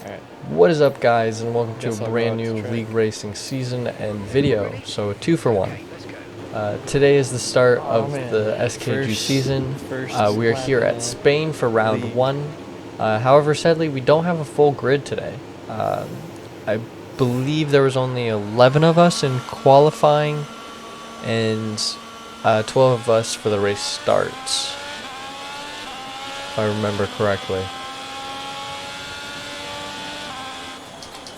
Alright. What is up, guys, and welcome to Guess a I'll go brand out new to try. League Racing season and video, so a 2-for-1. Today is the start of the SKG season. We are here at Spain for round 1. However, sadly, we don't have a full grid today. I believe there was only 11 of us in qualifying and 12 of us for the race starts, if I remember correctly.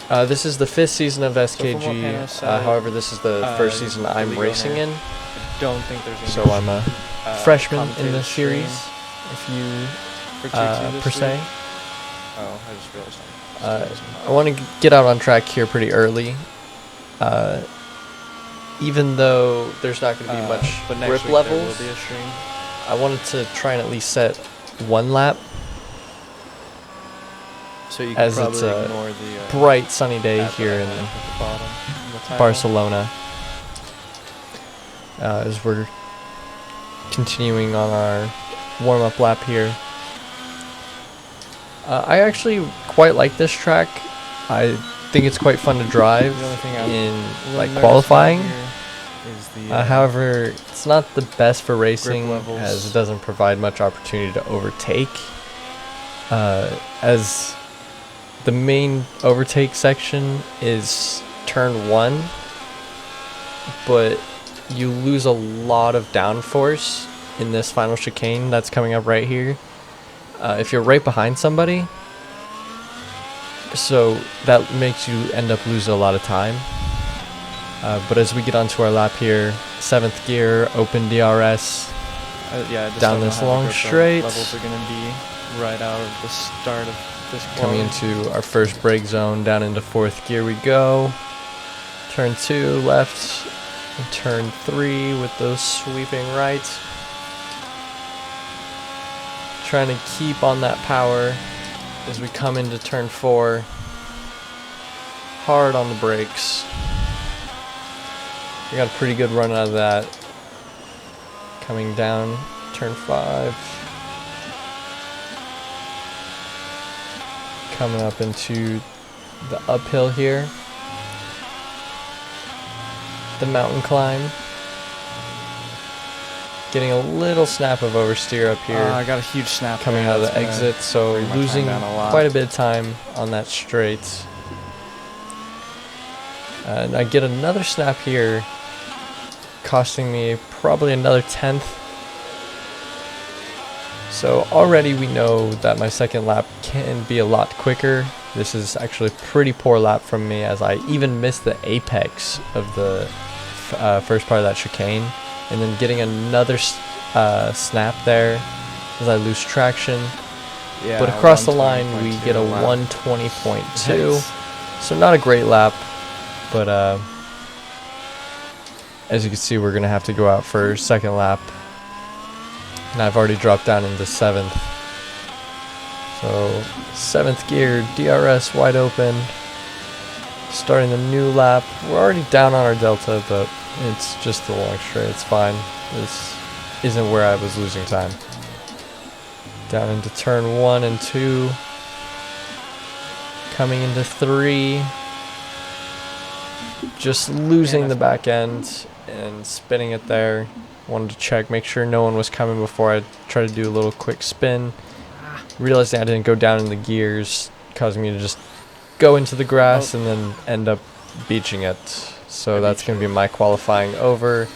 This is the 5th season of SKG, however this is the first season I'm racing in, I don't think there's so I'm a freshman in the series, if you per se. Oh, I just realized. I want to get out on track here pretty early, even though there's not going to be much but next grip week levels. there will be a stream. I wanted to try and at least set 1 lap, So you can as it's probably a ignore the bright sunny day at the here in at the bottom in the title. Barcelona, as we're continuing on our warm-up lap here. I actually quite like this track. I think it's quite fun to drive The only thing I'm in a little like nervous qualifying. about here is the, However, it's not the best for racing levels. as it doesn't provide much opportunity to overtake. As the main overtake section is turn 1, but you lose a lot of downforce in this final chicane that's coming up right here. If you're right behind somebody, so that makes you end up losing a lot of time. But as we get onto our lap here, 7th gear, open DRS, yeah, I just down don't know this how the long grip straight. levels are gonna be right out of the start of this coming into our first brake zone, down into 4th gear we go. Turn 2 left, and turn 3 with those sweeping rights. Trying to keep on that power as we come into turn 4. Hard on the brakes. We got a pretty good run out of that. Coming down turn 5. Coming up into the uphill here. The mountain climb. Getting a little snap of oversteer up here. I got a huge snap coming there. out of That's the gonna exit, so bring my time losing down a lot. quite a bit of time on that straight. And I get another snap here, costing me probably another 10th. So already we know that my second lap can be a lot quicker. This is actually a pretty poor lap from me, as I even missed the apex of the first part of that chicane. And then getting another snap there as I lose traction. Yeah, But across the line we 120.2 get a lap. 120.2. Nice. So not a great lap, but as you can see, we're going to have to go out for second lap. And I've already dropped down into 7th. So 7th gear, DRS wide open. Starting the new lap. We're already down on our delta, but it's just the long straight. It's fine. This isn't where I was losing time. Down into turn 1 and 2. Coming into 3. Just losing the back end and spinning it there. Wanted to check, make sure no one was coming before I tried to do a little quick spin. Realizing I didn't go down in the gears, causing me to just go into the grass and then end up beaching it. So that's going to be my qualifying over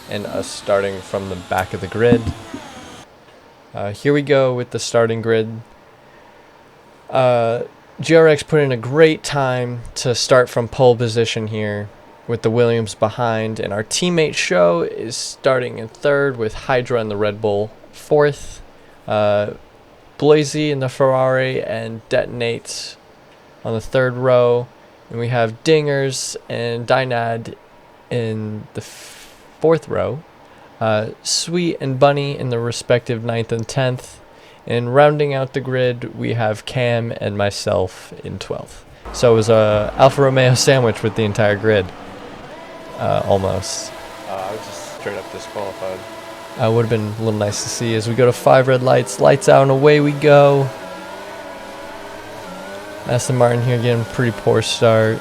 and us starting from the back of the grid. Here we go with the starting grid. GRX put in a great time to start from pole position here with the Williams behind, and our teammate Show is starting in 3rd with Hydra and the Red Bull 4th. Blazy in the Ferrari and Detonate on the 3rd row. And we have Dingers and Dynad in the 4th row. Sweet and Bunny in the respective 9th and 10th. And rounding out the grid, we have Cam and myself in 12th. So it was a Alfa Romeo sandwich with the entire grid. Almost. I was just straight up disqualified. Would have been a little nice to see as we go to 5 red lights. Lights out and away we go. Aston Martin here getting a pretty poor start.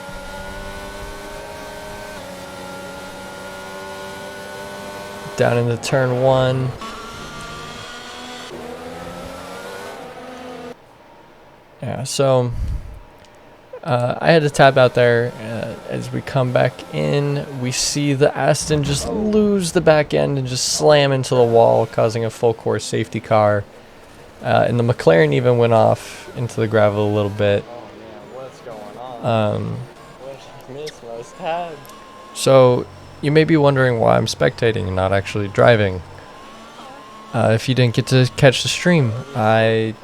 Down into turn 1. Yeah, so I had to tap out there. As we come back in, we see the Aston just lose the back end and just slam into the wall, causing a full course safety car. And the McLaren even went off into the gravel a little bit. Oh man, what's going on? What did I miss when I was tagged? So you may be wondering why I'm spectating and not actually driving. If you didn't get to catch the stream, my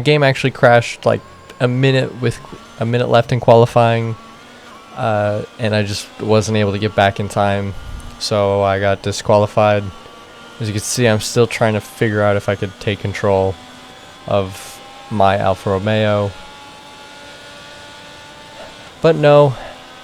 game actually crashed like a minute left in qualifying, and I just wasn't able to get back in time, so I got disqualified. As you can see, I'm still trying to figure out if I could take control of my Alfa Romeo, but no,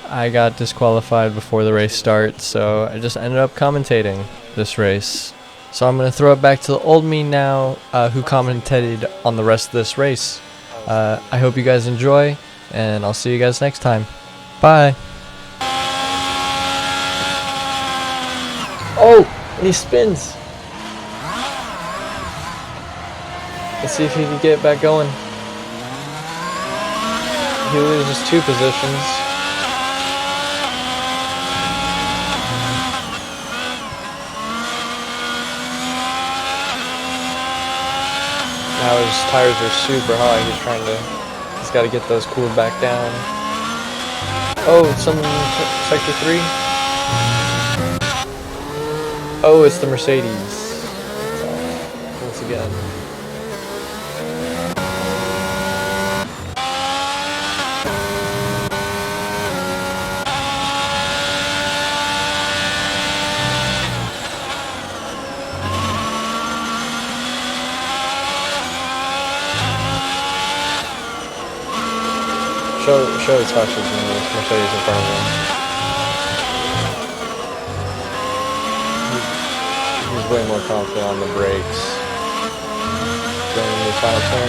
I got disqualified before the race starts, so I just ended up commentating this race. So I'm going to throw it back to the old me now, who commentated on the rest of this race. I hope you guys enjoy, and I'll see you guys next time. Bye! Oh! And he spins! Let's see if he can get back going. He loses 2 positions. Now his tires are super high. He's got to get those cooled back down. Oh, it's someone in sector 3. Oh, it's the Mercedes. Once again. Show his touches when there's Mercedes in front of him. He's way more confident on the brakes. Going into the final turn.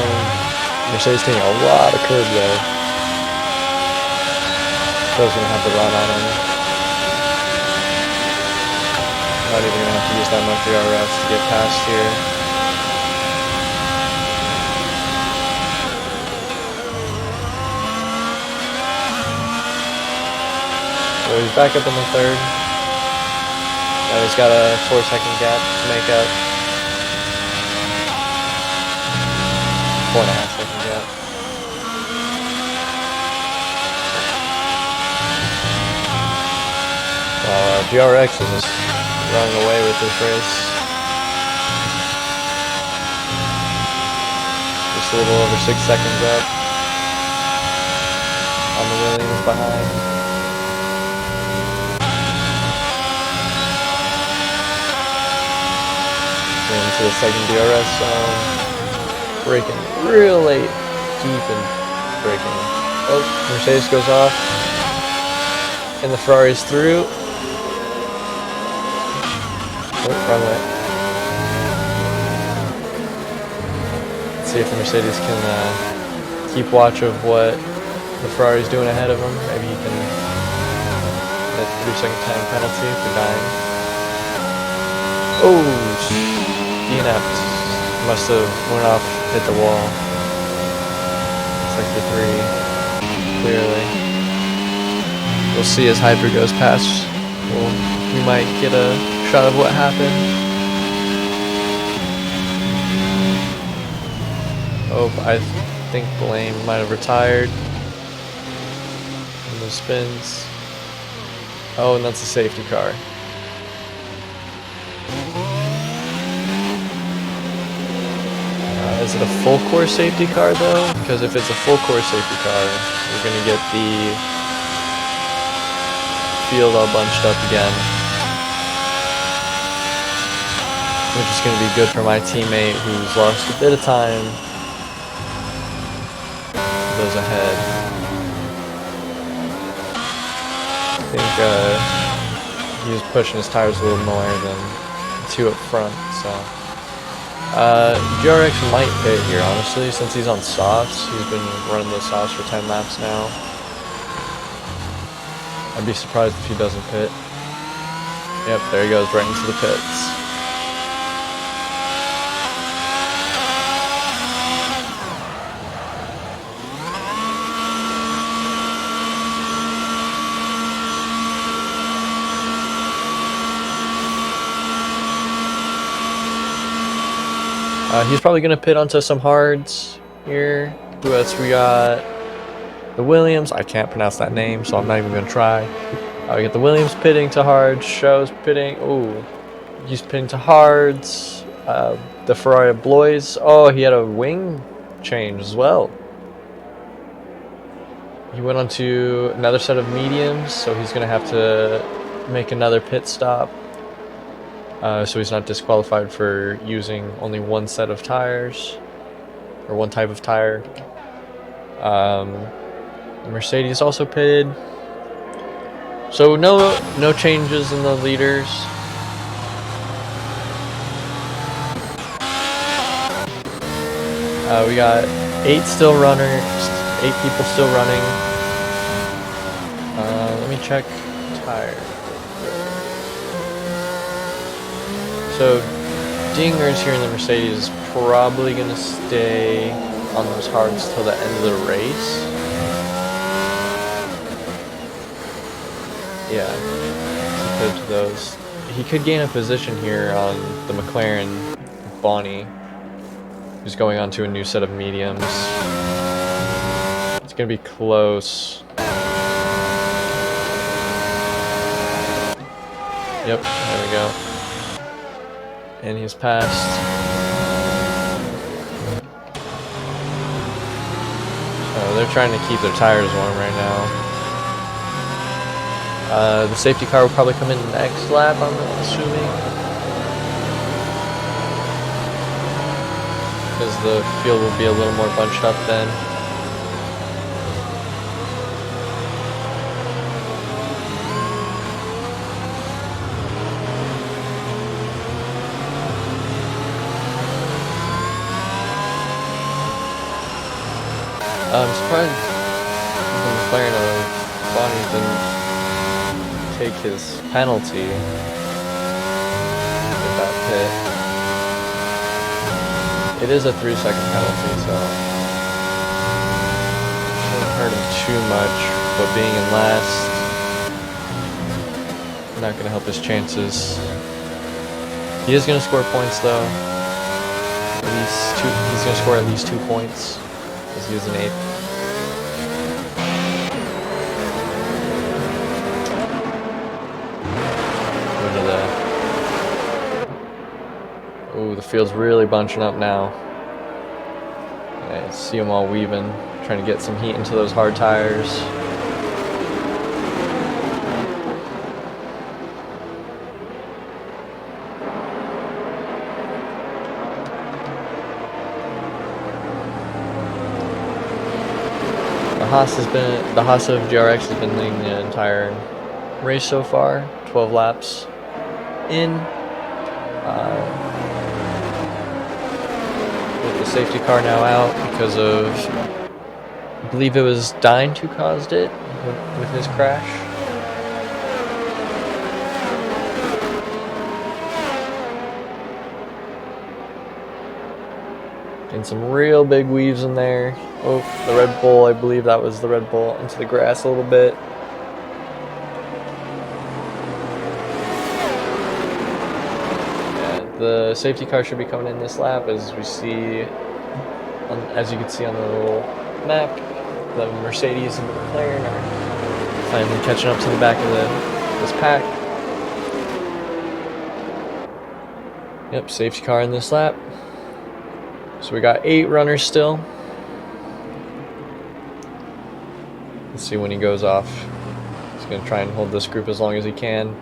Mercedes taking a lot of curb there. Phil's going to have the run on him. Not even going to have to use that much DRS to get past here. So he's back up in the 3rd. Now he's got a 4-second gap to make up. 4.5-second gap. GRX is just running away with this race. Just a little over 6 seconds up on the Williams behind. Into the second DRS zone. Braking real late. Deep and braking. Oh, Mercedes goes off. And the Ferrari's through. Oh, wrong way. Let's see if the Mercedes can keep watch of what the Ferrari's doing ahead of him. Maybe he can get a 3-second time penalty for dying. Oh, DNF'd. Must have went off, hit the wall. Sector 3, clearly. We'll see as Hyper goes past. We might get a shot of what happened. Oh, I think Blame might have retired. And those spins. Oh, and that's a safety car. Is it a full course safety car though? Because if it's a full course safety car, we're going to get the field all bunched up again. Which is going to be good for my teammate who's lost a bit of time. Goes ahead. I think he was pushing his tires a little more than 2 up front, so... GRX might pit here, honestly, since he's on softs. He's been running those softs for 10 laps now. I'd be surprised if he doesn't pit. Yep, there he goes, right into the pits. He's probably going to pit onto some hards here. Who else we got? The Williams. I can't pronounce that name, so I'm not even going to try. We got the Williams pitting to hards. Show's pitting. Ooh, he's pitting to hards. The Ferrari Blois. Oh, he had a wing change as well. He went on to another set of mediums, so he's going to have to make another pit stop. So he's not disqualified for using only one set of tires, or one type of tire. Mercedes also pitted. So no changes in the leaders. We got 8 still runners, 8 people still running. Let me check tire. So Dingers here in the Mercedes is probably going to stay on those hards till the end of the race. Yeah, compared to those. He could gain a position here on the McLaren Bonnie, who's going on to a new set of mediums. It's going to be close. Yep, there we go. And he's passed. So they're trying to keep their tires warm right now. The safety car will probably come in next lap, I'm assuming. Because the field will be a little more bunched up then. I'm surprised the McLaren Bonnie didn't take his penalty with that pit. It is a 3-second penalty, so shouldn't hurt him too much, but being in last, not going to help his chances. He is going to score points though. At least 2. He's going to score at least 2 points, because he was an 8th. Ooh, the field's really bunching up now. I see them all weaving, trying to get some heat into those hard tires. The Haas of GRX has been leading the entire race so far, 12 laps in. With the safety car now out because of, I believe it was Dine who caused it with his crash. And some real big weaves in there. Oh, the Red Bull, I believe that was the Red Bull, into the grass a little bit. The safety car should be coming in this lap, as we see, as you can see on the little map, the Mercedes and the McLaren are finally catching up to the back of this pack. Yep, safety car in this lap. So we got 8 runners still. Let's see when he goes off. He's going to try and hold this group as long as he can.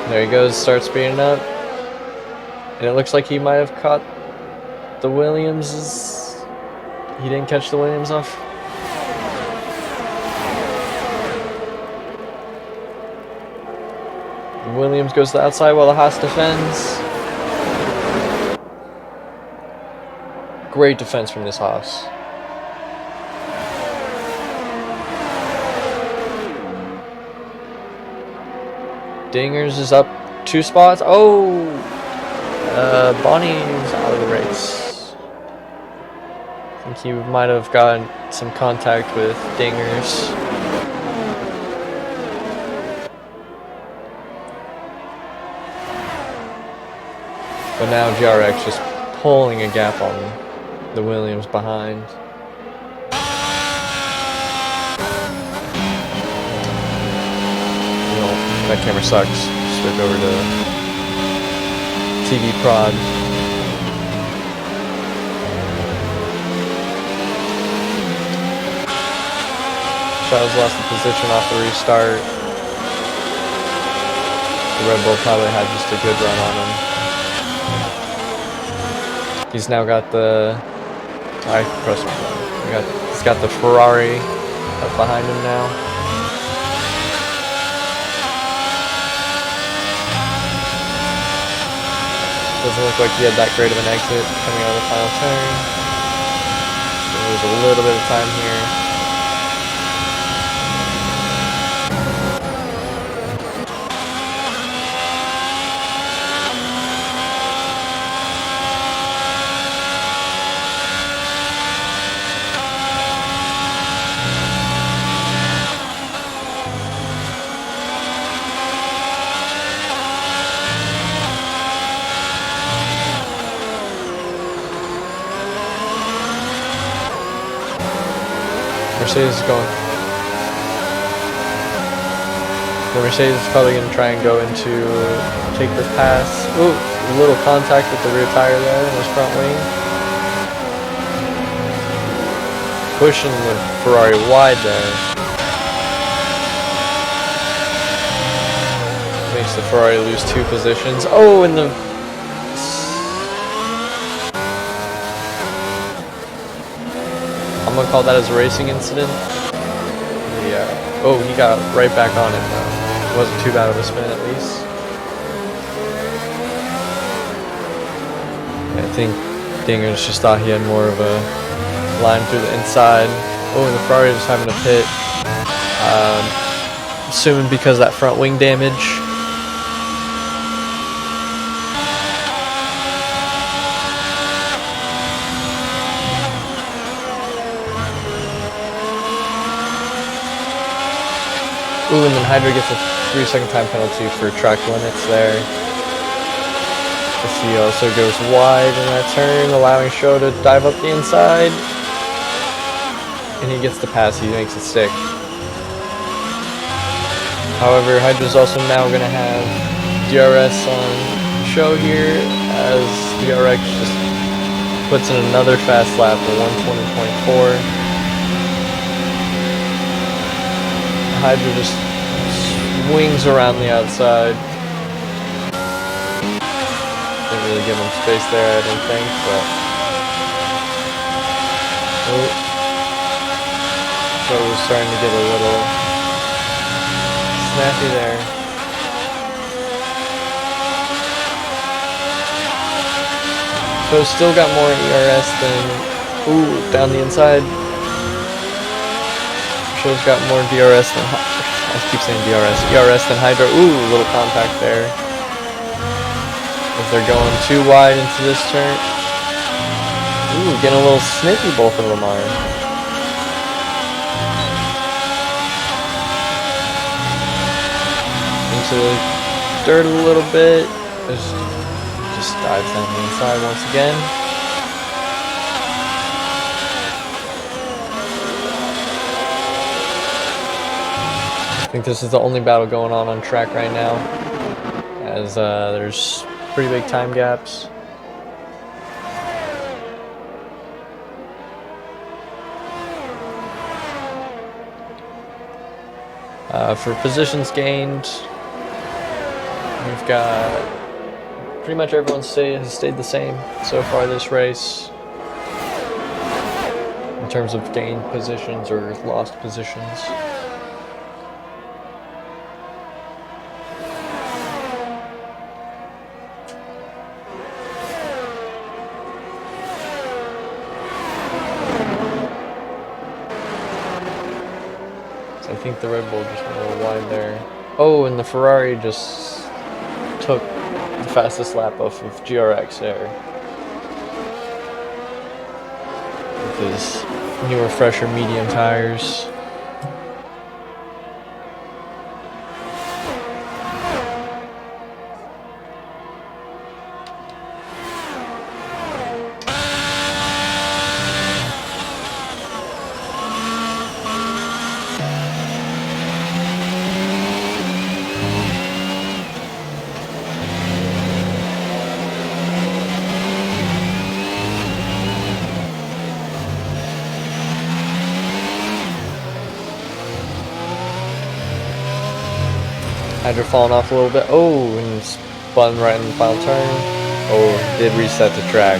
There he goes, starts speeding up. And it looks like he might have caught the Williams. He didn't catch the Williams off. Williams goes to the outside while the Haas defends. Great defense from this Haas. Dingers is up 2 spots. Oh! Bonnie's out of the race. I think he might have gotten some contact with Dingers. But now GRX just pulling a gap on the Williams behind. That camera sucks. Switch over to TV prod. Charles lost the position off the restart. The Red Bull probably had just a good run on him. He's now got the... I pressed my button. He's got the Ferrari up behind him now. Doesn't look like he had that great of an exit coming out of the final turn. There was a little bit of time here. Mercedes is going. The Mercedes is probably going to try and go into take this pass. Ooh, a little contact with the rear tire there in his front wing. Pushing the Ferrari wide there. Makes the Ferrari lose 2 positions. Oh, and the... I'm gonna call that as a racing incident. Yeah. Oh, he got right back on it though. It wasn't too bad of a spin at least. I think Dingers just thought he had more of a line through the inside. Oh, and the Ferrari is having a pit. Assuming because of that front wing damage. Ooh, and then Hydra gets a 3-second time penalty for track limits there. He also goes wide in that turn, allowing Show to dive up the inside. And he gets the pass, he makes it stick. However, Hydra's also now going to have DRS on Show here, as DRX just puts in another fast lap of 1:20.4. Hydra just swings around the outside. Didn't really give him space there, I don't think, but... Oh. So was starting to get a little snappy there. So still got more ERS than... Ooh, down the inside. Show's got more DRS than... I keep saying DRS. ERS than Hydra. Ooh, a little contact there. As they're going too wide into this turn. Ooh, getting a little snippy, both of them are. Into the dirt a little bit. Just dives down the inside once again. I think this is the only battle going on track right now, as there's pretty big time gaps. For positions gained, we've got pretty much everyone has stayed the same so far this race in terms of gained positions or lost positions. think the Red Bull just went a little wide there. Oh, and the Ferrari just took the fastest lap off of GRX there. With his newer, fresher medium tires. Hydra falling off a little bit. Oh, and spun right in the final turn. Oh, did reset the track.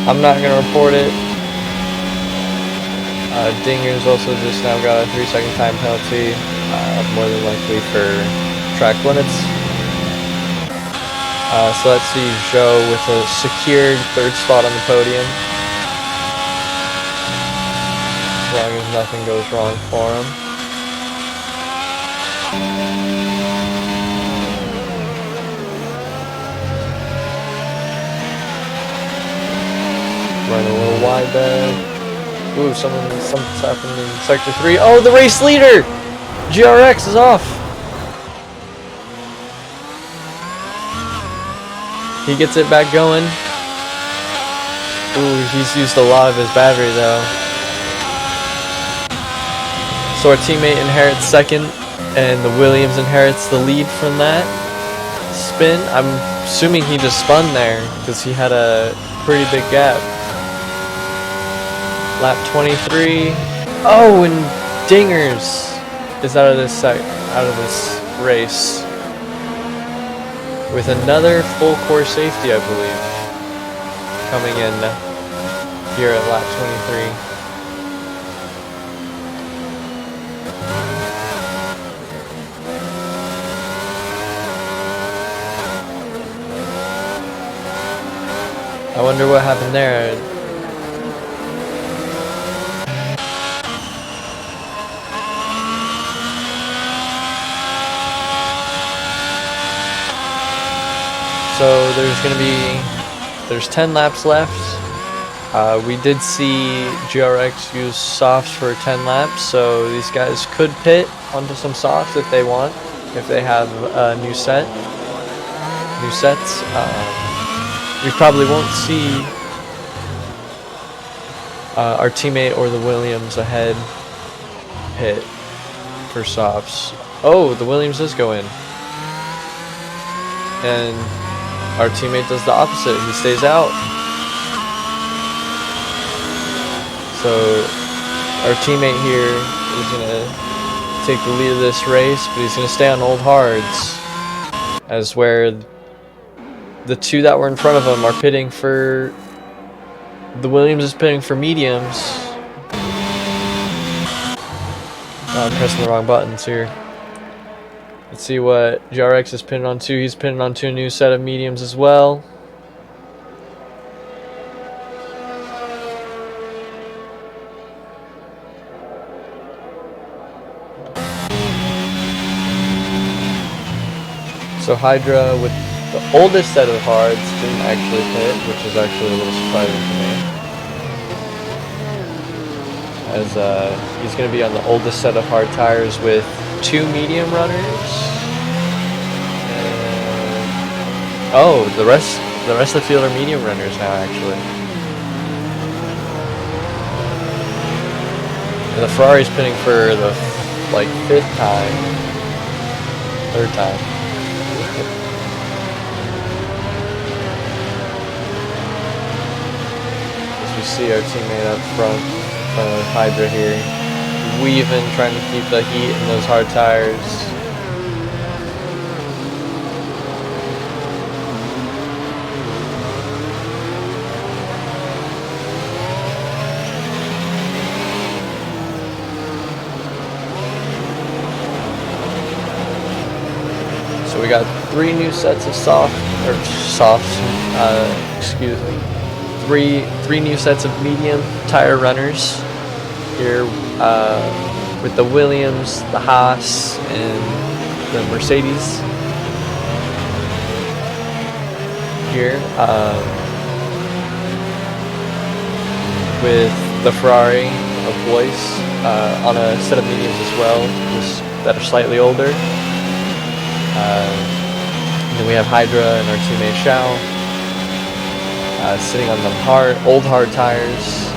I'm not going to report it. Dinger's also just now got a 3-second time penalty, more than likely for track limits. So let's see Joe with a secured 3rd spot on the podium. As long as nothing goes wrong for him. Running a little wide there. Ooh, something's happened in Sector 3. Oh, the race leader! GRX is off! He gets it back going. Ooh, he's used a lot of his battery though. So our teammate inherits 2nd, and the Williams inherits the lead from that spin. I'm assuming he just spun there, because he had a pretty big gap. Lap 23. Oh, and Dingers is out of this race with another full core safety, I believe, coming in here at lap 23. I wonder what happened there. So there's 10 laps left. We did see GRX use softs for 10 laps, so these guys could pit onto some softs if they want, if they have a new sets. We probably won't see our teammate or the Williams ahead pit for softs. Oh, the Williams does go in. And our teammate does the opposite. He stays out. So our teammate here is going to take the lead of this race, but he's going to stay on old hards, as where the two that were in front of him are pitting for... The Williams is pitting for mediums. Oh, I'm pressing the wrong buttons here. Let's see what GRX is pinning onto. He's pinning onto a new set of mediums as well. So Hydra with the oldest set of hards didn't actually pit, which is actually a little surprising to me. As he's going to be on the oldest set of hard tires with 2 medium runners. Oh, the rest of the field are medium runners now, actually. And the Ferrari's pinning for the 5th time, 3rd time. As we see our teammate up front of Hydra here, weaving, trying to keep the heat in those hard tires. So we got 3 new sets of softs, excuse me, three new sets of medium tire runners here with the Williams, the Haas, and the Mercedes here with the Ferrari of Blois on a set of mediums as well, that are slightly older. And then we have Hydra and our teammate Shao sitting on the old hard tires.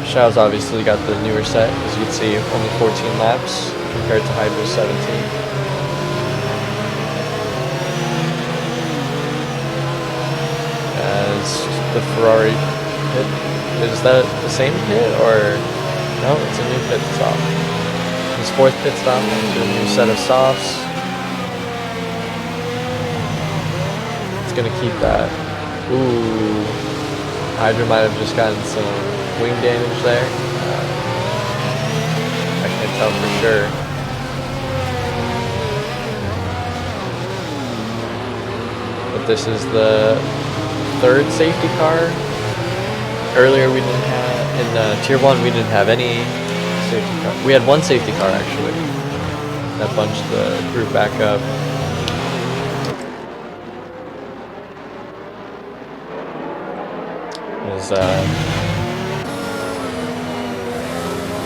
Shao's obviously got the newer set, as you can see, only 14 laps compared to Hydra's 17. The Ferrari pit. Is that the same pit, or no? It's a new pit stop. His fourth pit stop into a new set of softs. It's gonna keep that. Ooh, Hydra might have just gotten some wing damage there. I can't tell for sure. But this is the third safety car. Earlier we didn't have, in Tier 1 we didn't have any safety car. We had one safety car actually. That bunched the group back up.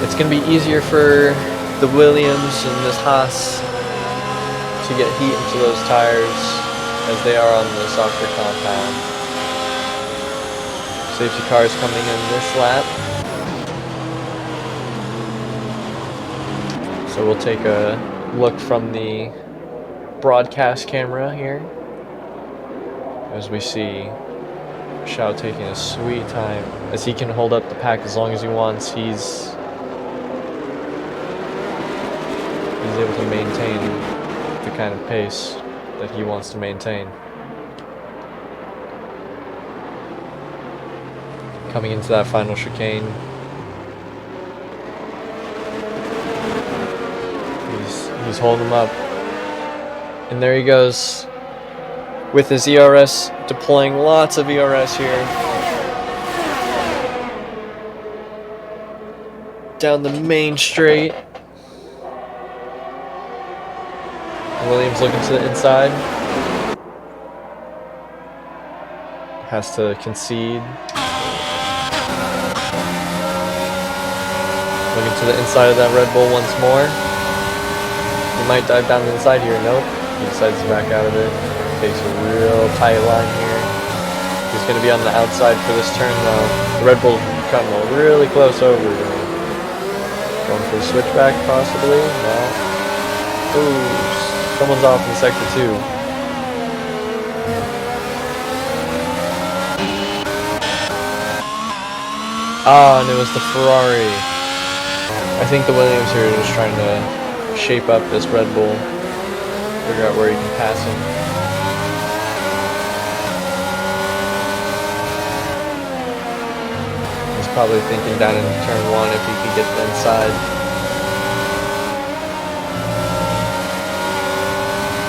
It's going to be easier for the Williams and this Haas to get heat into those tires as they are on the softer compound. Safety cars coming in this lap. So we'll take a look from the broadcast camera here as we see Shao taking a sweet time. As he can hold up the pack as long as he wants, he's able to maintain the kind of pace that he wants to maintain. Coming into that final chicane, he's holding him up, and there he goes with his ERS, deploying lots of ERS here down the main straight. Williams looking to the inside, has to concede. Looking to the inside of that Red Bull once more. He might dive down the inside here. Nope. He decides to back out of it. Takes a real tight line here. He's going to be on the outside for this turn though. The Red Bull coming really close over. Going for a switchback possibly. No. Ooh. Someone's off in sector 2. Ah, and it was the Ferrari. I think the Williams here is just trying to shape up this Red Bull, figure out where he can pass him. He's probably thinking down in turn 1 if he could get the inside.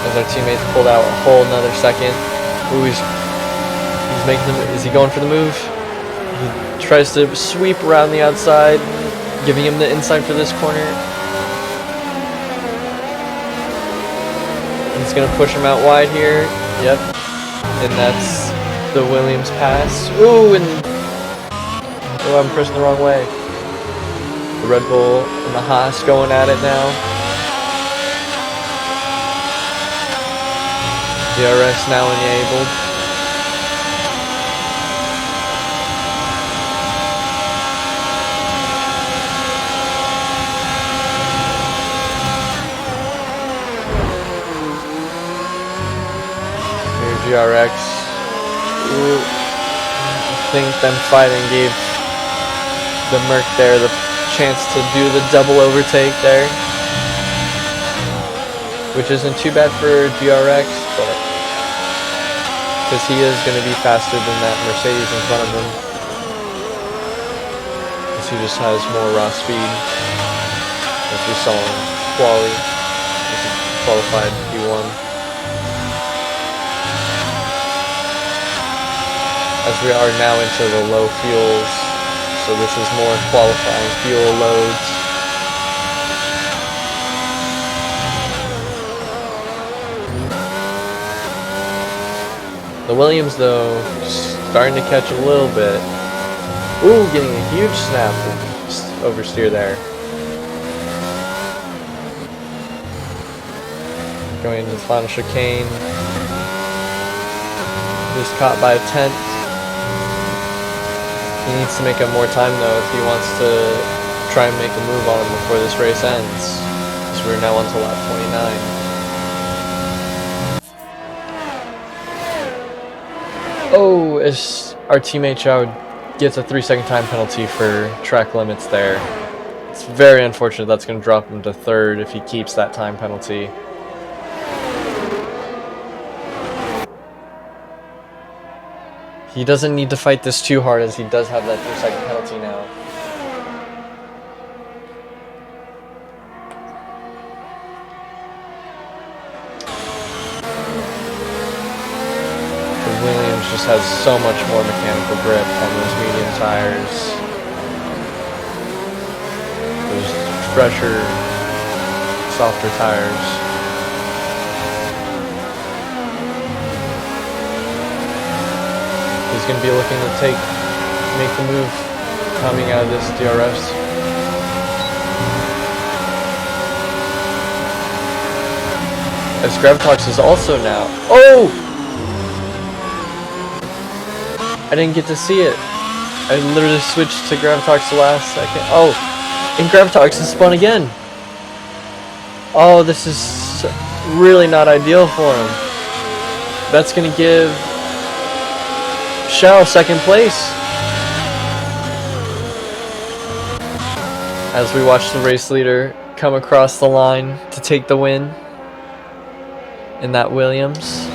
As our teammates pulled out a whole another second. Ooh, he's making the, is he going for the move? He tries to sweep around the outside, giving him the inside for this corner. He's gonna push him out wide here. Yep. And that's the Williams pass. Ooh, and oh, I'm pressing the wrong way. The Red Bull and the Haas going at it now. DRS now enabled. GRX. Ooh. I think them fighting gave the Merc there the chance to do the double overtake there, which isn't too bad for GRX, but because he is going to be faster than that Mercedes in front of him, because he just has more raw speed, as we saw in quali, which is qualified P1. as we are now into the low fuels, so this is more qualifying fuel loads. The Williams, though, starting to catch a little bit. Ooh, getting a huge snap oversteer there. Going into the final chicane. Just caught by a tenth. He needs to make up more time, though, if he wants to try and make a move on him before this race ends. So we're now on to lap 29. Oh, as our teammate Chow gets a 3-second time penalty for track limits there. It's very unfortunate. That's going to drop him to third if he keeps that time penalty. He doesn't need to fight this too hard, as he does have that 3-second penalty now. The Williams just has so much more mechanical grip on those medium tires. Those fresher, softer tires. He's going to be looking to make the move coming out of this DRS. As Gravitox is also now. Oh! I didn't get to see it. I literally switched to Gravitox the last second. Oh! And Gravitox is spun again. Oh, this is really not ideal for him. That's going to give Xiao second place. As we watch the race leader come across the line to take the win in that Williams.